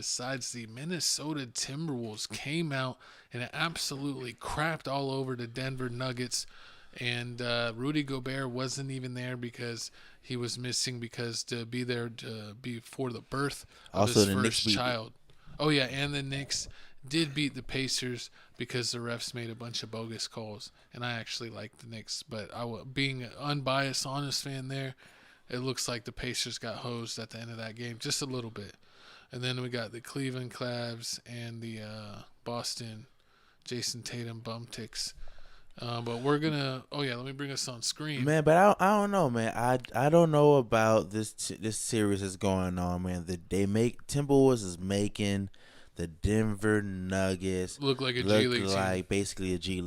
Besides, the Minnesota Timberwolves came out and absolutely crapped all over the Denver Nuggets. And Rudy Gobert wasn't even there because he was missing because to be there to be for the birth of Also, his the Knicks first beat. child. Oh yeah, and the Knicks did beat the Pacers because the refs made a bunch of bogus calls, and I actually like the Knicks, but being an unbiased, honest fan there, it looks like the Pacers got hosed at the end of that game just a little bit. And then we got the Cleveland Cavs and the Boston Jason Tatum bumticks. But we're gonna. Oh yeah, let me bring us on screen. Man, but I don't know, man. I don't know about this series that's going on, man. They make Timberwolves is making the Denver Nuggets Look like a G look League team. like basically the G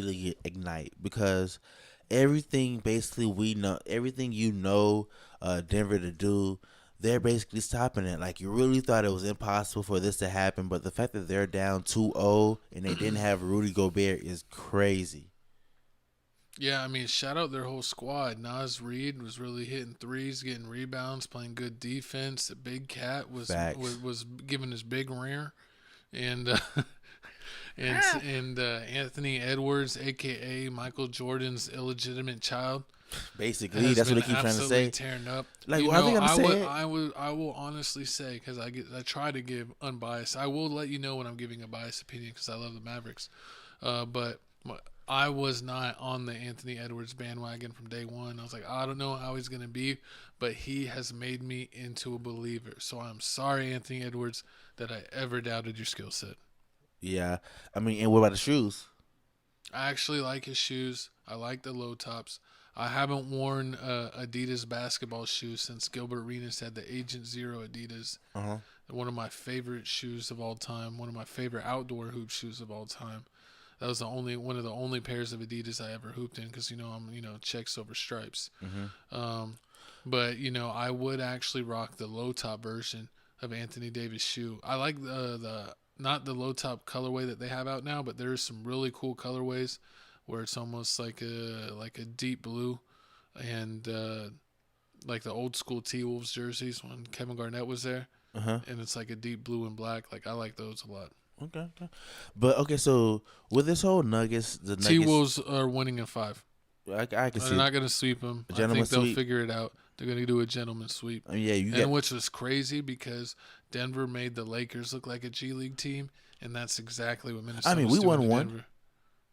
League Ignite, because everything basically we know, everything Denver to do, they're basically stopping it. Like, you really thought it was impossible for this to happen, but the fact that they're down 2-0 and they didn't have Rudy Gobert is crazy. Yeah, I mean, shout out their whole squad. Nas Reed was really hitting threes, getting rebounds, playing good defense. The Big Cat Facts. was giving his big rear, and Anthony Edwards, aka Michael Jordan's illegitimate child, Basically, has that's what been they keep trying to absolutely say. tearing up. Like, You well, are they know, gonna say it? I will honestly say because I try to give unbiased. I will let you know when I'm giving a biased opinion because I love the Mavericks, but I was not on the Anthony Edwards bandwagon from day one. I was like, I don't know how he's gonna be, but he has made me into a believer. So I'm sorry, Anthony Edwards, that I ever doubted your skill set. Yeah, I mean, and what about the shoes? I actually like his shoes. I like the low tops. I haven't worn Adidas basketball shoes since Gilbert Arenas had the Agent Zero Adidas. Uh huh. One of my favorite shoes of all time. One of my favorite outdoor hoop shoes of all time. That was the only one of the only pairs of Adidas I ever hooped in because I'm checks over stripes. Hmm. Um, but I would actually rock the low top version of Anthony Davis shoe. I like the not the low top colorway that they have out now, but there's some really cool colorways where it's almost like a deep blue and like the old school T Wolves jerseys when Kevin Garnett was there, Uh huh. and it's like a deep blue and black. Like I like those a lot. Okay, okay. But okay, so with this whole the T Nuggets, Wolves are winning in five. I can They're see not going to sweep them. a I gentleman think they'll sweep. figure it out. They're going to do a gentleman sweep. I mean, yeah, you And get. which was crazy because Denver made the Lakers look like a G League team, and that's exactly what I mean, Minnesota's we doing won to one. Denver.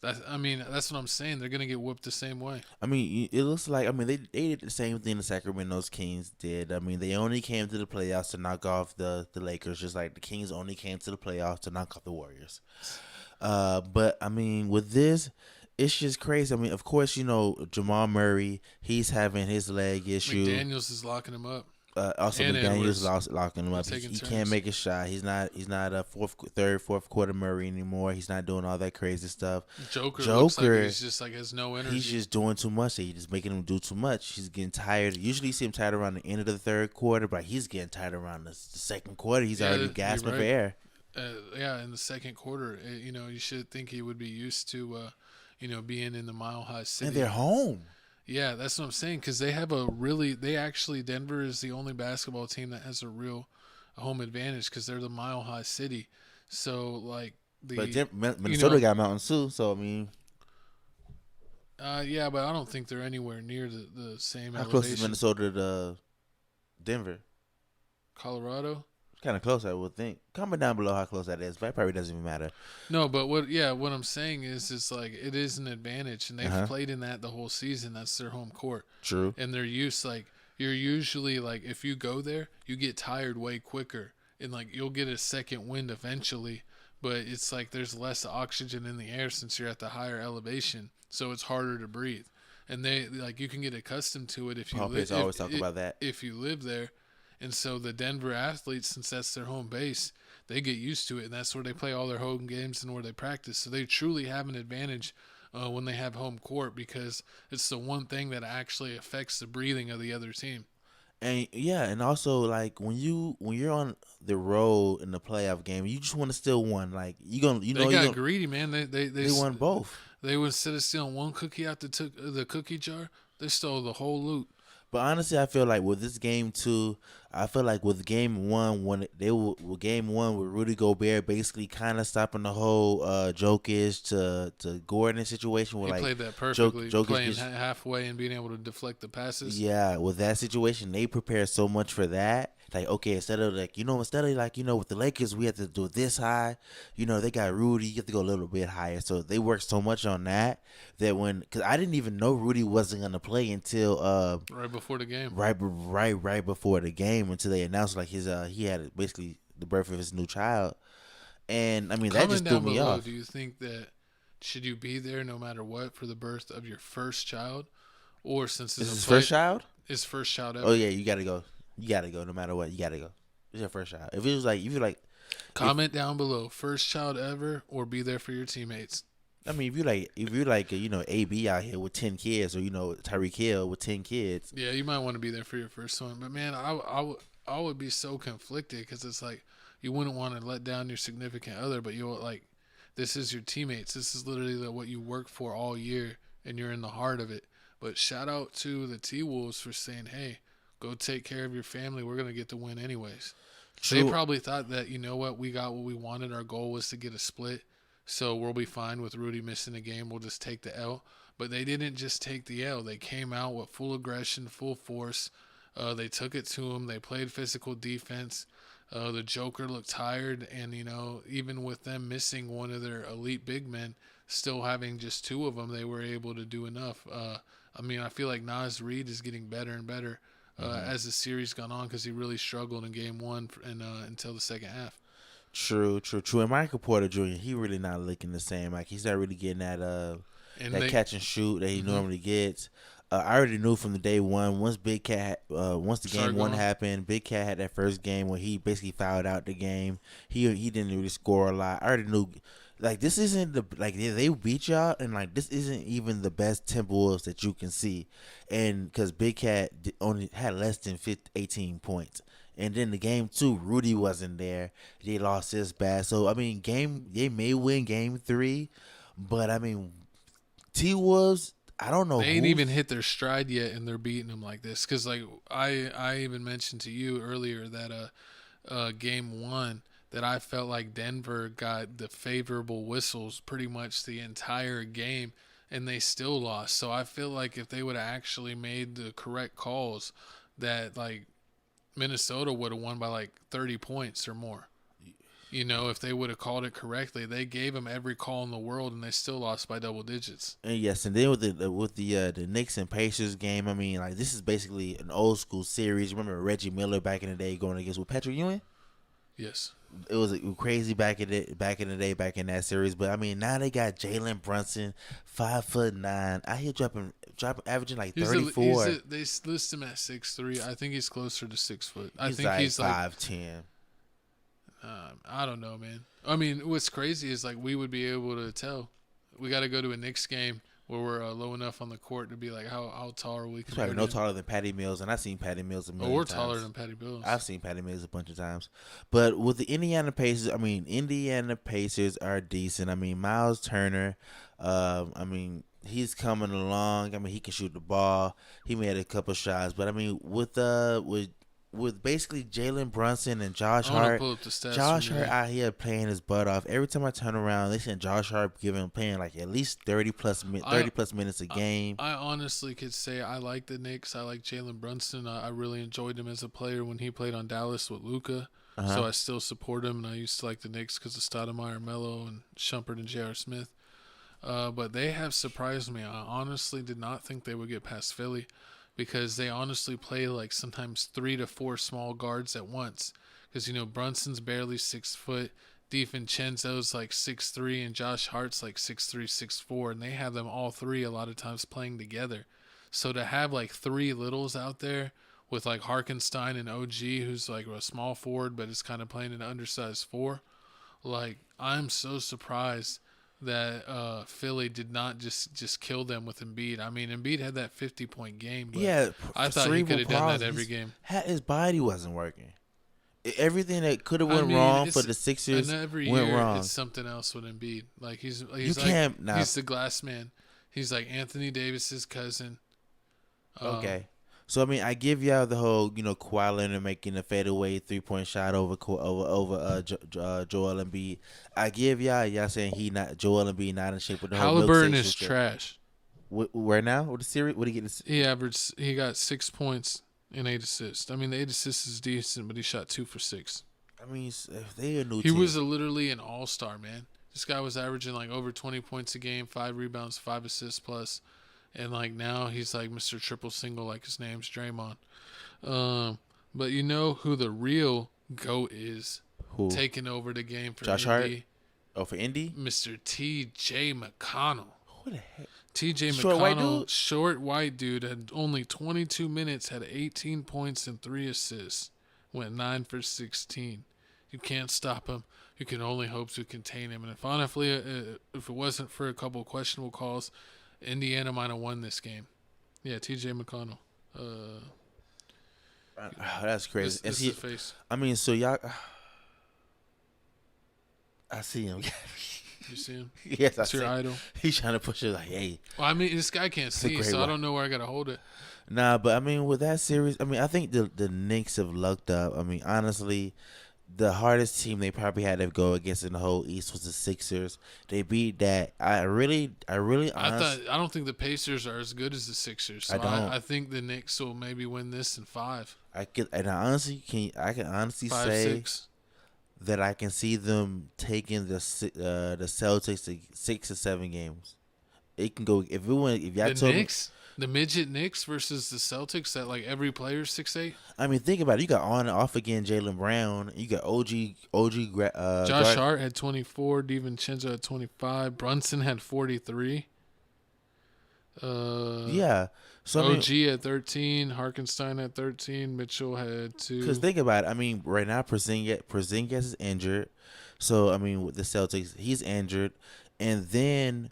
That's what I'm saying. They're going to get whooped the same way. I mean, it looks like, I mean, they did the same thing the Sacramento Kings did. I mean, they only came to the playoffs to knock off the Lakers, just like the Kings only came to the playoffs to knock off the Warriors. But I mean, with this, it's just crazy. I mean, of course, Jamal Murray, he's having his leg issue. McDaniels is locking him up, Also, and McDaniel's Edwards. locking him They're up. He, taking he can't turns. make a shot. He's not a fourth quarter Murray anymore. He's not doing all that crazy stuff. Joker looks like Joker, he's just like has no he's energy. just doing too much. He's just making him do too much. He's getting tired. Usually, you see him tired around the end of the third quarter, but he's getting tired around the second quarter. He's Yeah, already you're gasping for right. air. Yeah, in the second quarter, you should think he would be used to, being in the Mile High And City. they're home. Yeah, that's what I'm saying. Because they actually, Denver is the only basketball team that has a real home advantage because they're the Mile High City. So, like, But you Minnesota know, got mountains too, so I mean, yeah, but I don't think they're anywhere near the same how close is elevation. Minnesota to Denver? Colorado? Kind of close, I would think. Comment down below how close that is, but it probably doesn't even matter. No, but what I'm saying is like it is an advantage, and they've Uh huh. played in that the whole season. That's their home court. True. And they're used like you're usually like if you go there you get tired way quicker and like you'll get a second wind eventually, but it's like there's less oxygen in the air since you're at the higher elevation, so it's harder to breathe, and they like you can get accustomed to it if you Paul Pierce always talk about that. if you live there. And so the Denver athletes, since that's their home base, they get used to it, and that's where they play all their home games and where they practice. So they truly have an advantage when they have home court because it's the one thing that actually affects the breathing of the other team. And yeah, and also like when you're on the road in the playoff game, you just want to still win. Like They got greedy, man. they won both. They instead of stealing one cookie out the cookie jar, they stole the whole loot. But honestly, I feel like with this game too, I feel like with game one, when they were with game one with Rudy Gobert basically kind of stopping the whole Jokic to Gordon situation where He like played that perfectly, Jokic playing gets halfway and being able to deflect the passes. yeah, with that situation, they prepare so much for that. Like, okay, instead of like, with the Lakers, we have to do this high. They got Rudy, you have to go a little bit higher. So they worked so much on that because I didn't even know Rudy wasn't gonna play until Right before the game. right before the game until they announced like his he had basically the birth of his new child, and I mean that Comment just threw down me below. off. Do you think that should you be there no matter what for the birth of your first child, or since Is it's his a play, first child? his first child Oh ever? yeah, you gotta go. You gotta go no matter what. You gotta go. It's your first child. If it was like if you like if Comment down below. First child ever, or be there for your teammates. I mean, if you like, AB out here with 10 kids, or Tyreek Hill with 10 kids. Yeah, you might want to be there for your first one. But man, I would be so conflicted because it's like you wouldn't want to let down your significant other, but you'll like this is your teammates. This is literally what you work for all year, and you're in the heart of it. But shout out to the T Wolves for saying, "Hey, go take care of your family. We're gonna get the win anyways." They True. probably thought that we got what we wanted. Our goal was to get a split, so we'll be fine with Rudy missing a game. We'll just take the L. But they didn't just take the L. They came out with full aggression, full force. They took it to him. They played physical defense. The Joker looked tired, and even with them missing one of their elite big men, still having just two of them, they were able to do enough. I mean, I feel like Nas Reed is getting better and better as the series gone on because he really struggled in game one and until the second half. True. And Michael Porter Jr. He really not looking the same. Like he's not really getting that catch and shoot that he normally gets. I already knew from the day one. Once once the game one happened, Big Cat had that first game where he basically fouled out the game. He didn't really score a lot. I already knew, like this isn't they beat y'all, and like this isn't even the best Timberwolves that you can see, and because Big Cat only had less than 18 points. And then the game two, Rudy wasn't there. They lost his bad. So I mean, they may win game three, but I mean, T-Wolves, I don't know. They ain't even hit their stride yet, and they're beating them like this. Because like I even mentioned to you earlier that game one that I felt like Denver got the favorable whistles pretty much the entire game, and they still lost. So I feel like if they would have actually made the correct calls, that like Minnesota would have won by like 30 points or more. If they would have called it correctly, they gave them every call in the world, and they still lost by double digits. And yes, and then with the Knicks and Pacers game, I mean, like this is basically an old school series. Remember Reggie Miller back in the day going against with Patrick Ewing? Yes. It was crazy back in the day, back in that series. But I mean, now they got Jalen Brunson, 5'9". I hear dropping, averaging like 34. They list him at 6'3". I think he's closer to 6 foot. I think like he's like 5'10". I don't know, man. I mean, what's crazy is like we would be able to tell. We got to go to a Knicks game where we're low enough on the court to be like, how tall are we? He's probably no taller than Patty Mills, and I've seen Patty Mills a million we're times. taller than Patty Mills. I've seen Patty Mills a bunch of times. But with the Indiana Pacers, I mean, Indiana Pacers are decent. I mean, Miles Turner, I mean, he's coming along. I mean, he can shoot the ball. He made a couple shots. But, I mean, with basically Jalen Brunson and Josh Hart. Josh Hart out here playing his butt off. Every time I turn around, they send Josh Hart playing like at least 30 plus minutes a game. I honestly could say I like the Knicks. I like Jalen Brunson. I really enjoyed him as a player when he played on Dallas with Luka. So I still support him, and I used to like the Knicks because of Stoudemire, Melo, and Shumpert and J.R. Smith. But they have surprised me. I honestly did not think they would get past Philly, because they honestly play like sometimes 3 to 4 small guards at once. Because, Brunson's barely 6 foot, DiVincenzo's like 6'3", and Josh Hart's like 6'3", 6'4", and they have them all three a lot of times playing together. So to have like 3 littles out there with like Harkenstein and OG, who's like a small forward but is kind of playing an undersized 4, like I'm so surprised that Philly did not just kill them with Embiid. I mean, Embiid had that 50-point game, but I thought he could have done that every game. His body wasn't working. Everything that could have went wrong for the Sixers and every went year wrong. It's something else with Embiid. Like he's he's the glass man. He's like Anthony Davis's cousin. Okay. So I mean, I give y'all the whole, Kawhi Leonard making a fadeaway 3-point shot over Joel Embiid. I give y'all saying Joel Embiid not in shape with the whole milk Halliburton station is shit. trash. Where now? What the series? What did he get? He got 6 points and 8 assists. I mean, the 8 assists is decent, but he shot 2 for 6. I mean, if they a new He team, was literally an all-star, man. This guy was averaging like over 20 points a game, 5 rebounds, 5 assists plus, and like now he's like Mr. Triple Single, like his name's Draymond. But you know who the real GOAT is? who? Taking over the game for Josh Indy? Hart? Oh, for Indy? Mr. T.J. McConnell. Who the heck? T.J. Short white McConnell, dude? short white dude, had only 22 minutes, had 18 points and 3 assists, went 9 for 16. You can't stop him. You can only hope to contain him. And if honestly, if it wasn't for a couple of questionable calls, Indiana might have won this game. Yeah, T.J. McConnell. That's crazy. This is his face. I mean, so y'all. I see him. You see him? Yes, I It's see your him. idol. He's trying to push it like, hey. Well, I mean, this guy can't see, great so I one. don't know where I got to hold it. Nah, but I mean, with that series, I mean, I think the Knicks have lucked up. I mean, honestly, the hardest team they probably had to go against in the whole East was the Sixers. They beat that. I don't think the Pacers are as good as the Sixers. So I don't. I think the Knicks will maybe win this in 5. I can honestly 5, say 6. that I can see them taking the Celtics to 6 or 7 games. It can go if y'all The told me. Knicks? The midget Knicks versus the Celtics that like every player's 6'8"? I mean, think about it. You got on and off again Jaylen Brown. You got OG. Josh Hart had 24. DiVincenzo had 25. Brunson had 43. Yeah. So OG had 13. Harkenstein had 13. Mitchell had 2. Because think about it. I mean, right now Porzingis is injured. So I mean, with the Celtics, he's injured, and then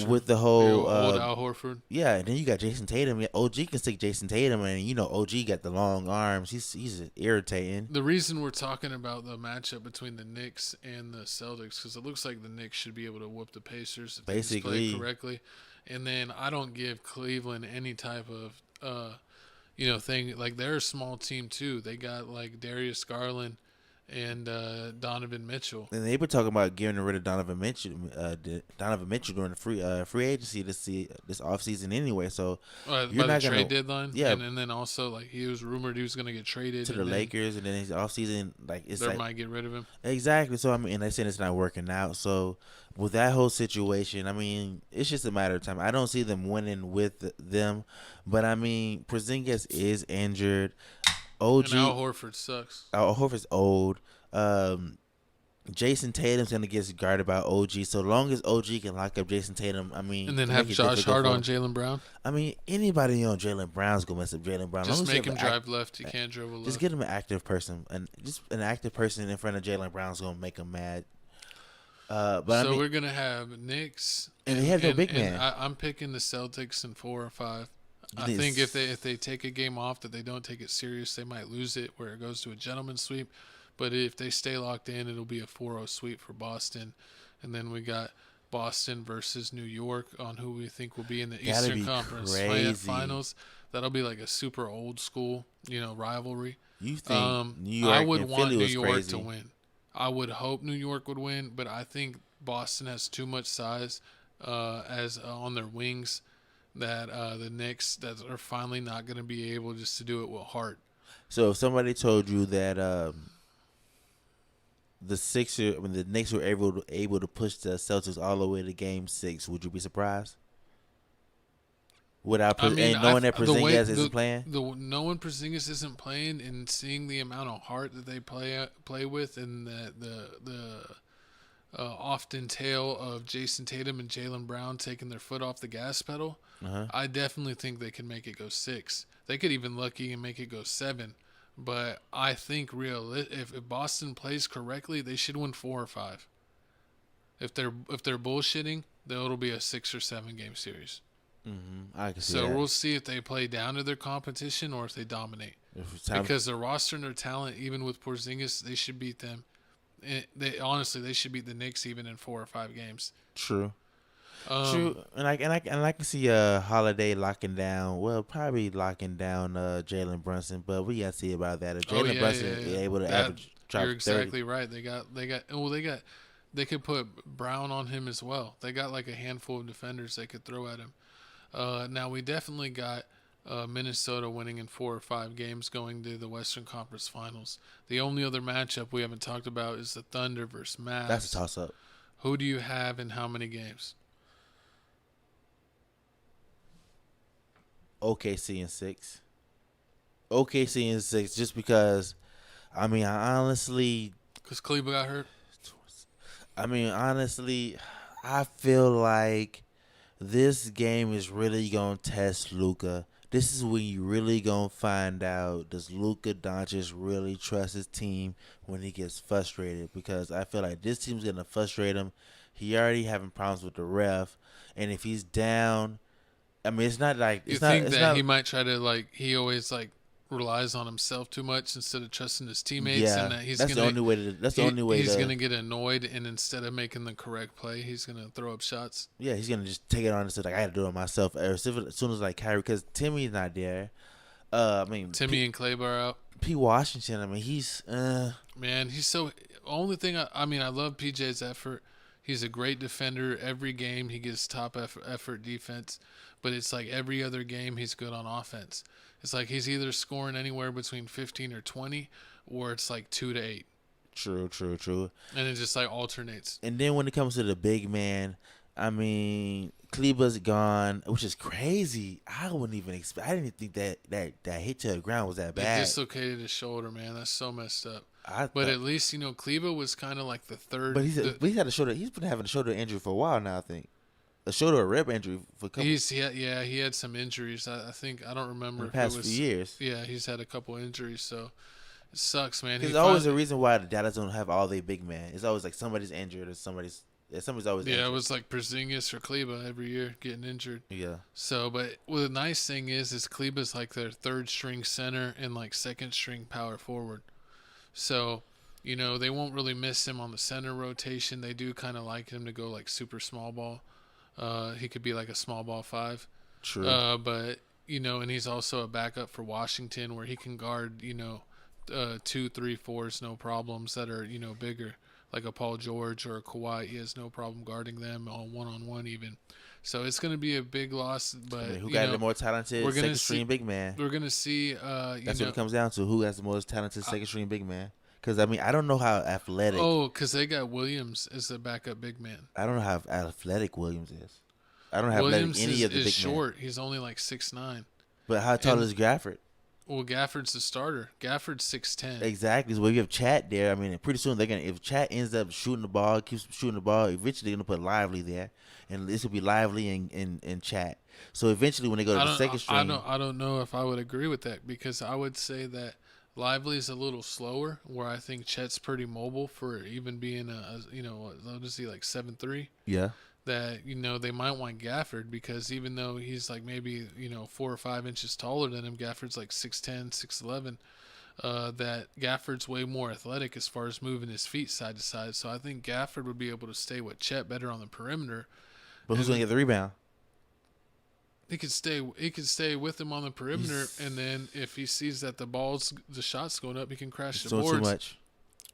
with the whole old Al Horford. yeah, and then you got Jason Tatum. Yeah, OG can stick Jason Tatum, and OG got the long arms. He's irritating. The reason we're talking about the matchup between the Knicks and the Celtics because it looks like the Knicks should be able to whoop the Pacers if they just play correctly. And then I don't give Cleveland any type of thing. Like they're a small team too. They got like Darius Garland and Donovan Mitchell. And they were talking about getting rid of Donovan Mitchell during the free agency this offseason anyway. So By the trade deadline, yeah. And then also like he was rumored he was going to get traded to the Lakers, and then his offseason might get rid of him. Exactly. So I mean, and they said it's not working out. So with that whole situation, I mean, it's just a matter of time. I don't see them winning with them, but I mean, Porzingis is injured. OG And Al Horford sucks. Al Horford's old. Jason Tatum's gonna get guarded by OG. So long as OG can lock up Jason Tatum, I mean, and then have Josh Hart on Jaylen Brown. I mean, anybody on Jaylen Brown's gonna mess up Jaylen Brown. Just make him drive left. He can't dribble left. Just get him an active person, and just an active person in front of Jaylen Brown's gonna make him mad. We're gonna have Knicks, and they have no big man. I'm picking the Celtics in 4 or 5. I think if they take a game off that they don't take it serious, they might lose it where it goes to a gentleman's sweep. But if they stay locked in, it'll be a 4-0 sweep for Boston. And then we got Boston versus New York on who we think will be in the Eastern Conference Finals. That'll be like a super old school, rivalry. You think New York I would and want Philly New was York crazy. to win. I would hope New York would win, but I think Boston has too much size as on their wings that the Knicks that are finally not going to be able just to do it with heart. So if somebody told you that the Knicks were able to push the Celtics all the way to Game 6, would you be surprised? Knowing that Porzingis isn't playing? Knowing Porzingis isn't playing and seeing the amount of heart that they play with and the often tale of Jason Tatum and Jaylen Brown taking their foot off the gas pedal, I definitely think they can make it go 6. They could even lucky and make it go 7. But I think if Boston plays correctly, they should win 4 or 5. If they're bullshitting, then it'll be a 6 or 7 game series. Mm-hmm. I can see that. So we'll see if they play down to their competition or if they dominate. Because their roster and their talent, even with Porzingis, they should beat them. They should beat the Knicks even in 4 or 5 games. True. True, and I can see Holiday locking down. Well, probably locking down Jalen Brunson, but we gotta see about that. If Oh Jalen yeah, Brunson yeah, is yeah. able to That average you're drop 30, exactly right. They could put Brown on him as well. They got like a handful of defenders they could throw at him. Now we definitely got Minnesota winning in 4 or 5 games going to the Western Conference Finals. The only other matchup we haven't talked about is the Thunder versus that's a Mavs. toss up. Who do you have in how many games? OKC in 6. OKC in 6, just because. I mean, Because Cleveland got hurt. honestly, I feel like this game is really gonna test Luka. This is when you really gonna find out, does Luka Doncic really trust his team when he gets frustrated? Because I feel like this team's gonna frustrate him. He already having problems with the ref, and if he's down, I mean, it's not like You it's not. think It's that not. he might try to he always relies on himself too much instead of trusting his teammates, and Yeah, that he's that's the gonna only way to. That's the only way he's to. gonna get annoyed, and instead of making the correct play, he's gonna throw up shots. Yeah, he's gonna just take it on and say like I got to do it myself. As soon as like Kyrie, because Timmy's not there. I mean, Timmy and Kleber are out. P. Washington. I mean, he's. Man, he's so. Only thing I mean, I love PJ's effort. He's a great defender. Every game he gives top effort defense, but it's like every other game he's good on offense. It's like he's either scoring anywhere between 15 or 20, or it's like 2 to 8. True. And it just alternates. And then when it comes to the big man, I mean, Kleber's gone, which is crazy. I wouldn't even expect. I didn't think that hit to the ground was that They bad. dislocated his shoulder, man. That's so messed up. But But at least Kleber was kind of like the third. but he's had a shoulder. He's been having a shoulder injury for a while now. I think a shoulder or rib injury for a couple. He had some injuries. I think I don't remember in the if past it was. few years. Yeah, he's had a couple injuries, so it sucks, man. There's always a reason why the Dallas don't have all their big men. It's always like somebody's injured or somebody's always Yeah, injured. it was like Porzingis or Kleber every year getting injured. Yeah. So, but the nice thing is Kleber's like their third string center and like second string power forward. So, they won't really miss him on the center rotation. They do kind of like him to go like super small ball. He could be like a small ball 5. True. But and he's also a backup for Washington where he can guard 2, 3, 4s no problems that are bigger, like a Paul George or a Kawhi. He has no problem guarding them on one even. So it's going to be a big loss. But who got the more talented second string big man? We're going to see. That's what it comes down to. Who has the most talented second string big man? Because I mean, I don't know how athletic. Oh, because they got Williams as the backup big man. I don't know how athletic Williams is. I don't have Williams any of the is big short. men. He's only like 6'9". But how tall is Gafford? Well, Gafford's the starter. Gafford's 6'10". Exactly. So if you have Chat there, I mean, pretty soon if Chat ends up shooting the ball, keeps shooting the ball, eventually they're gonna put Lively there, and this will be Lively and Chat. So eventually, when they go to the second string, I don't know if I would agree with that because I would say that Lively is a little slower, where I think Chet's pretty mobile for even being what is he like 7'3"? yeah, That they might want Gafford because even though he's like maybe 4 or 5 inches taller than him, Gafford's like 6'10", 6'11". That Gafford's way more athletic as far as moving his feet side to side. So I think Gafford would be able to stay with Chet better on the perimeter. but who's gonna get the rebound? He could stay with him on the perimeter, and then if he sees that the shot's going up, he can crash the boards. Too much.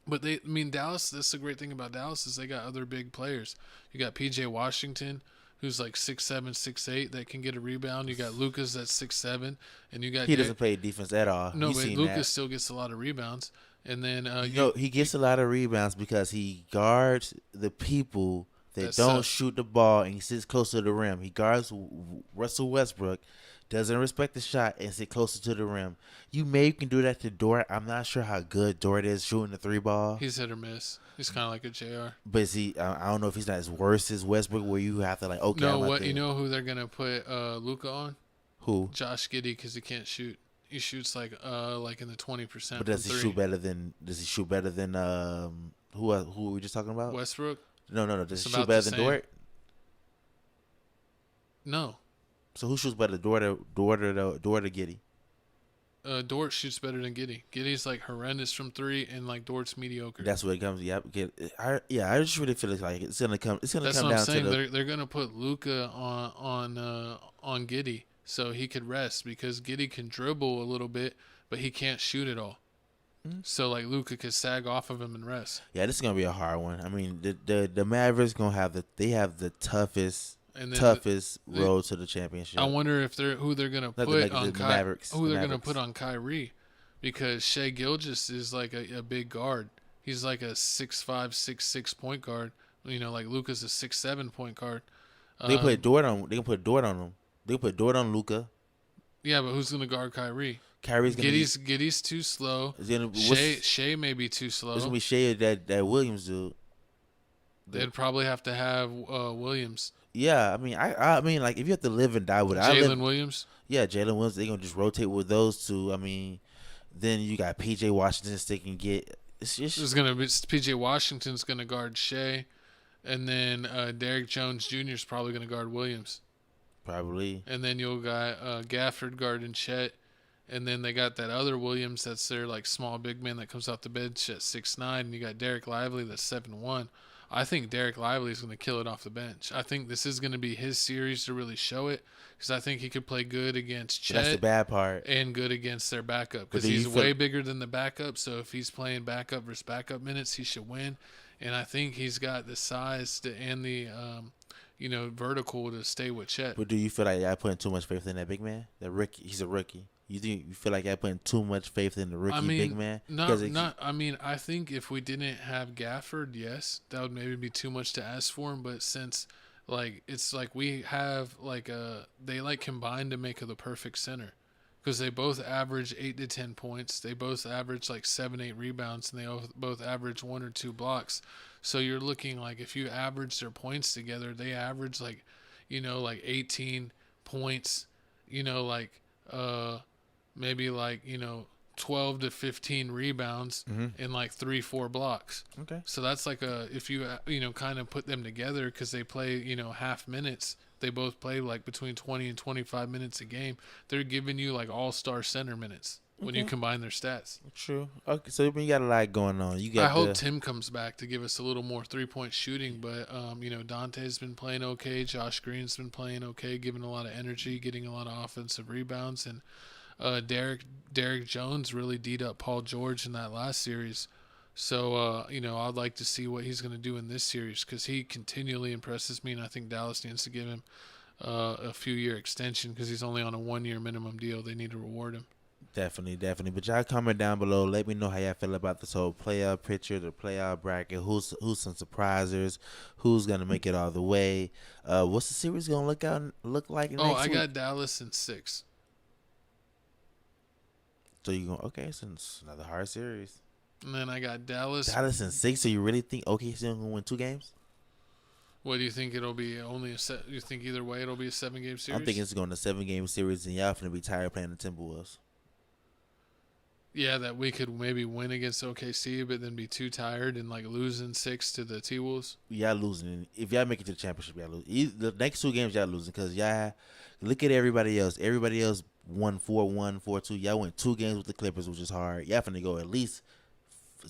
But Dallas. That's the great thing about Dallas is they got other big players. You got PJ Washington, who's like 6'7", 6'8", that can get a rebound. You got Lucas that's 6'7", and you got He doesn't play defense at all. No, but Lucas still gets a lot of rebounds. And then he gets a lot of rebounds because he guards the people that don't shoot the ball, and he sits closer to the rim. He guards Russell Westbrook, doesn't respect the shot, and sit closer to the rim. You can do that to Dort. I'm not sure how good Dort is shooting the 3 ball. He's hit or miss. He's kind of like a JR. But I don't know if he's not as worse as Westbrook, where you have to okay. No, you know who they're gonna put Luka on? Who? Josh Giddey, because he can't shoot. He shoots like in the 20%. But does he shoot better than? Who were we just talking about? Westbrook? No. Does he shoot better than Dort? No. So who shoots better, Dort or Giddey? Dort shoots better than Giddey. Giddey's like horrendous from three, and like Dort's mediocre. That's what it comes. Yeah, I just really feel like it's gonna come. It's gonna That's come what I'm down saying. to the. They're gonna put Luca on Giddey so he could rest because Giddey can dribble a little bit, but he can't shoot it all. Mm-hmm. So like Luca could sag off of him and rest. Yeah, this is gonna be a hard one. I mean, the Mavericks gonna have the toughest And then road to the championship. I wonder if who they're gonna put on Mavericks. who they're gonna put on Kyrie, because Shai Gilgeous is like a big guard. He's like a 6'5", 6'6" point guard. Like Luka's a 6'7" point guard. They put Dort on. They can put Dort on him. They put Dort on Luka. Yeah, but who's gonna guard Kyrie? Kyrie's gonna Giddey's too slow. Shea may be too slow. It's gonna be Shea that Williams dude. They'd probably have to have Williams. Yeah, I mean, like if you have to live and die with Jalen Williams. Yeah, Jalen Williams. They're gonna just rotate with those two. I mean, then you got PJ Washington. They can get. There's gonna be PJ Washington's gonna guard Shea, and then Derrick Jones Jr. is probably gonna guard Williams. Probably. And then you'll got Gafford guarding Chet. And then they got that other Williams that's their like small big man that comes off the bench at 6'9", and you got Derek Lively that's 7'1". I think Derek Lively is going to kill it off the bench. I think this is going to be his series to really show it, because I think he could play good against Chet. That's the bad part. And good against their backup, because he's way bigger than the backup. So if he's playing backup versus backup minutes, he should win. And I think he's got the size and the vertical to stay with Chet. But do you feel like I putting too much faith in that big man? He's a rookie. You feel like I putting too much faith in the rookie big man? I think if we didn't have Gafford, yes, that would maybe be too much to ask for him. But since it's like we have they combine to make the perfect center, because they both average 8 to 10 points. They both average 7-8 rebounds, and they both average 1 or 2 blocks. So you're looking if you average their points together, they average 18 points. Maybe 12 to 15 rebounds and 3-4 blocks. Okay. So that's if you kind of put them together, because they play half minutes. They both play between 20 and 25 minutes a game. They're giving you all-star center minutes when you combine their stats. True. Okay, so you got a lot going on. I hope Tim comes back to give us a little more 3-point shooting, but Dante's been playing okay. Josh Green's been playing okay, giving a lot of energy, getting a lot of offensive rebounds, and Derrick Jones really D'd up Paul George in that last series. So, I'd like to see what he's going to do in this series, because he continually impresses me, and I think Dallas needs to give him a few-year extension, because he's only on a 1-year minimum deal. They need to reward him. Definitely. But y'all comment down below. Let me know how y'all feel about this whole playoff picture, the playoff bracket. Who's some surprisers? Who's going to make it all the way? What's the series going to look like next week? I got Dallas in 6. So you going so it's another hard series. And then I got Dallas in 6. So you really think OKC going to win 2 games? What do you think it'll be? You think either way it'll be a 7-game series? I'm thinking it's going to 7-game series, and y'all finna be tired playing the Timberwolves. Yeah, that we could maybe win against OKC, but then be too tired and losing 6 to the T-Wolves. Y'all losing. If y'all make it to the championship, y'all lose. The next 2 games y'all losing, because y'all look at everybody else. Everybody else won 4-1, 4-2. Y'all went 2 games with the Clippers, which is hard. Y'all finna go at least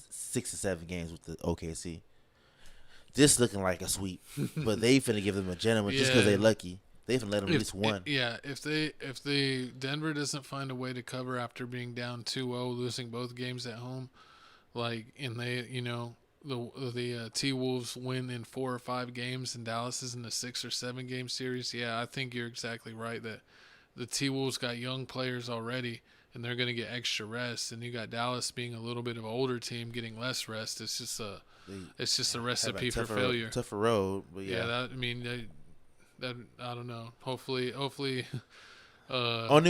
6 or 7 games with the OKC. This looking like a sweep, but they finna give them a gentleman just because they lucky. They finna let them at least 1. If Denver doesn't find a way to cover after being down 2-0, losing both games at home, and they the T-Wolves win in 4 or 5 games, and Dallas is in a 6 or 7 game series. Yeah, I think you're exactly right that the T-Wolves got young players already, and they're going to get extra rest. And you got Dallas being a little bit of an older team getting less rest. It's just a recipe for failure. Tougher road, but yeah. That I don't know. Hopefully. Only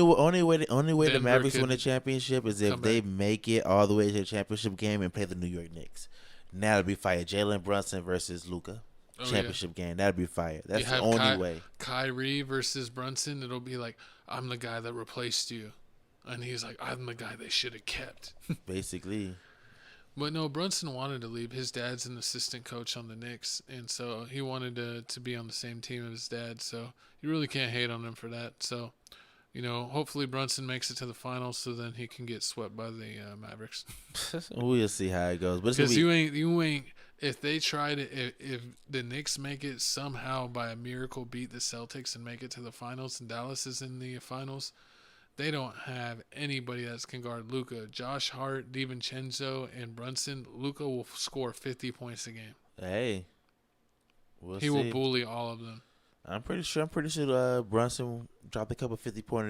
way the Mavericks win the championship is if they make it all the way to the championship game and play the New York Knicks. Now it'll be fire. Jalen Brunson versus Luka. Championship game. That'll be fire. That's the only way. Kyrie versus Brunson. It'll be I'm the guy that replaced you. And he's I'm the guy they should have kept. Basically. But no, Brunson wanted to leave. His dad's an assistant coach on the Knicks, and so he wanted to be on the same team as his dad. So you really can't hate on him for that. So hopefully Brunson makes it to the finals, so then he can get swept by the Mavericks. We'll see how it goes. But Because you ain't. If they try to, if the Knicks make it somehow by a miracle, beat the Celtics and make it to the finals, and Dallas is in the finals, they don't have anybody that can guard Luka. Josh Hart, DiVincenzo, and Brunson. Luka will score 50 points a game. Hey, we'll see. He will bully all of them. I'm pretty sure Brunson dropped a couple 50-pointers